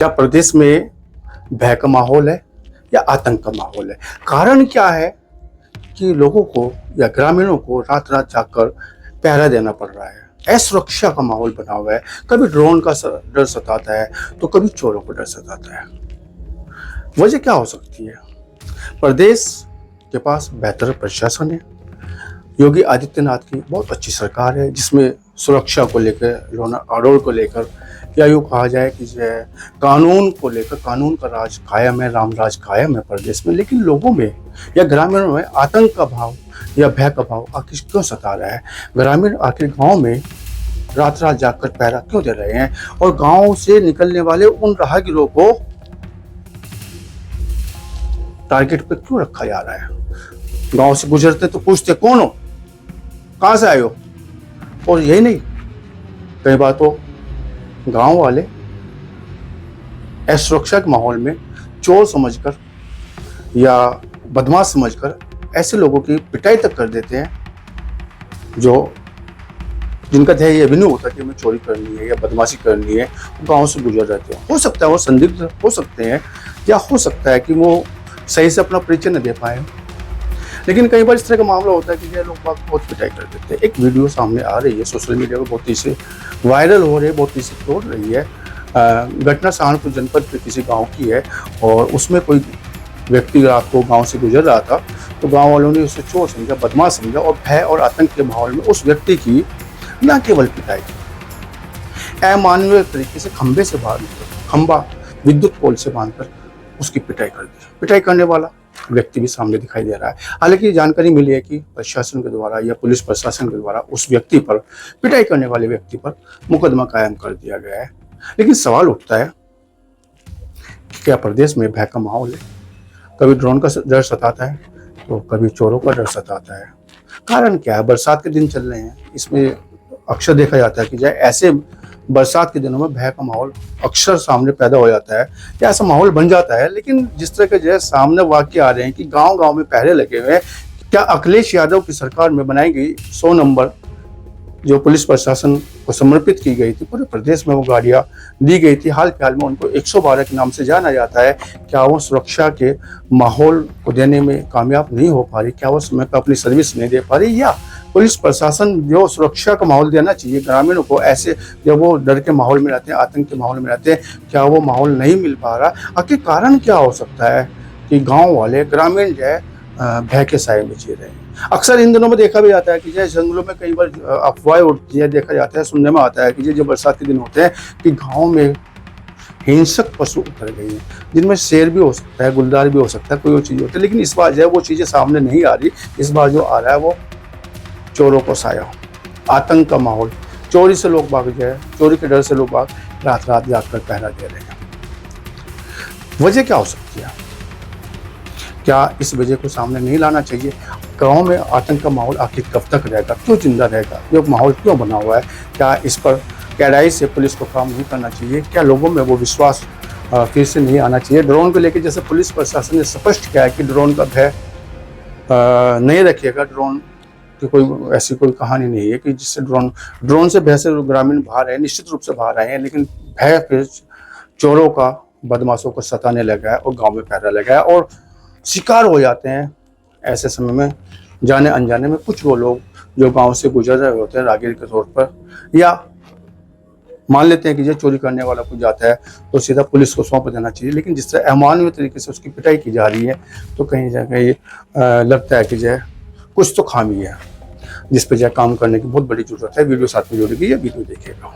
क्या प्रदेश में भय का माहौल है या आतंक का माहौल है? कारण क्या है कि लोगों को या ग्रामीणों को रात रात जाकर पहरा देना पड़ रहा है। असुरक्षा का माहौल बना हुआ है। कभी ड्रोन का डर सताता है तो कभी चोरों का डर सताता है। वजह क्या हो सकती है? प्रदेश के पास बेहतर प्रशासन है। योगी आदित्यनाथ की बहुत अच्छी सरकार है जिसमें सुरक्षा को लेकर, लॉ एंड ऑर्डर को लेकर, या यूँ कहा जाए कि जो है कानून को लेकर, कानून का राज कायम है, राम राज कायम है प्रदेश में। लेकिन लोगों में या ग्रामीणों में आतंक का भाव या भय का भाव आखिर क्यों सता रहा है? ग्रामीण आखिर गांव में रात रात जाकर पहरा क्यों दे रहे हैं? और गांव से निकलने वाले उन राहगीरों को टारगेट पे क्यों रखा जा रहा है? गांव से गुजरते तो पूछते कौन हो, कहाँ से आए हो? और यही नहीं, कई बार तो गांव वाले असुरक्षा के माहौल में चोर समझकर या बदमाश समझकर ऐसे लोगों की पिटाई तक कर देते हैं जो जिनका ध्येय ये भी नहीं होता कि हमें चोरी करनी है या बदमाशी करनी है। वो गांव से गुजर रहते हैं। हो सकता है वो संदिग्ध हो सकते हैं, या हो सकता है कि वो सही से अपना परिचय न दे पाए। लेकिन कई बार इस तरह का मामला होता है कि ये लोग बहुत पिटाई कर देते हैं। एक वीडियो सामने आ रही है सोशल मीडिया पर, बहुत तेजी से वायरल हो रही है, बहुत तेजी से तोड़ रही है। घटना सहारनपुर जनपद के किसी गांव की है और उसमें कोई व्यक्ति रात को गांव से गुजर रहा था तो गांव वालों ने उसे चोर समझा, बदमाश समझा और भय और आतंक के माहौल में उस व्यक्ति की न केवल पिटाई की, अमानवीय तरीके से खंबे से बाहर खंबा विद्युत पोल से बांधकर उसकी पिटाई कर दी। पिटाई करने वाला व्यक्ति भी सामने दिखाई दे रहा है। हालांकि जानकारी मिली है कि प्रशासन के द्वारा या पुलिस प्रशासन के द्वारा उस व्यक्ति पर, पिटाई करने वाले व्यक्ति पर मुकदमा कायम कर दिया गया है। लेकिन सवाल उठता है कि क्या प्रदेश में भय का माहौल है? कभी ड्रोन का डर सताता है तो कभी चोरों का डर सताता है। कारण क्या है? बरसात के दिन चल रहे हैं, इसमें अक्सर देखा जाता है कि जैसे ऐसे बरसात के दिनों में भय का माहौल अक्सर सामने पैदा हो जाता है या ऐसा माहौल बन जाता है। लेकिन जिस तरह के जो है सामने वाक्य आ रहे हैं कि गांव-गांव में पहरे लगे हुए हैं, क्या अखिलेश यादव की सरकार में बनाई गई 100 नंबर जो पुलिस प्रशासन को समर्पित की गई थी, पूरे प्रदेश में वो गाड़ियां दी गई थी, हाल फिलहाल में उनको 112 के नाम से जाना जाता है, क्या वो सुरक्षा के माहौल को देने में कामयाब नहीं हो पा रही? क्या वो समय पर अपनी सर्विस नहीं दे पा रही? या पुलिस प्रशासन जो सुरक्षा का माहौल देना चाहिए ग्रामीणों को, ऐसे जब वो डर के माहौल में रहते हैं, आतंक के माहौल में रहते हैं, क्या वो माहौल नहीं मिल पा रहा? आखिर कारण क्या हो सकता है कि गाँव वाले, ग्रामीण जो है भय के साए में जी रहे हैं? अक्सर इन दिनों में देखा भी जाता है कि जैसे जंगलों में कई बार अफवाहें उठती है, देखा जाता है, सुनने में आता है कि जो बरसात के दिन होते हैं कि गांव में हिंसक पशु उतर गए हैं, जिनमें शेर भी हो सकता है, गुलदार भी हो सकता है, कोई और चीज़ होती है। लेकिन इस बार जो है वो चीज़ें सामने नहीं आ रही। इस बार जो आ रहा है वो चोरों को साया, आतंक का माहौल, चोरी से लोग भाग जाए, चोरी के डर से लोग भाग रात रात जाकर पहरा दे रहे हैं। वजह क्या हो सकती है? क्या इस वजह को सामने नहीं लाना चाहिए? गाँव में आतंक का माहौल आखिर कब तक रहेगा? क्यों जिंदा रहेगा? ये माहौल क्यों बना हुआ है? क्या इस पर कड़ाई से पुलिस को काम नहीं करना चाहिए? क्या लोगों में वो विश्वास फिर से नहीं आना चाहिए? ड्रोन को लेकर जैसे पुलिस प्रशासन ने स्पष्ट किया है कि ड्रोन का भय नहीं रखिएगा। ड्रोन की कोई ऐसी कोई कहानी नहीं है कि जिससे ड्रोन से भय से ग्रामीण बाहर है, निश्चित रूप से बाहर आए हैं। लेकिन भय फिर चोरों का, बदमाशों को सताने लगा है और गाँव में पहरा लगा है और शिकार हो जाते हैं ऐसे समय में जाने अनजाने में कुछ वो लोग जो गांव से गुजर रहे होते हैं राहगीर के तौर पर, या मान लेते हैं कि जो चोरी करने वाला कुछ जाता है तो सीधा पुलिस को सौंप देना चाहिए। लेकिन जिस तरह अमानवीय तरीके से उसकी पिटाई की जा रही है तो कहीं ना कहीं लगता है कि जो कुछ तो खामी है जिस पर जो काम करने की बहुत बड़ी जरूरत है। वीडियो साथ में जोड़ेगी, ये वीडियो देखिएगा।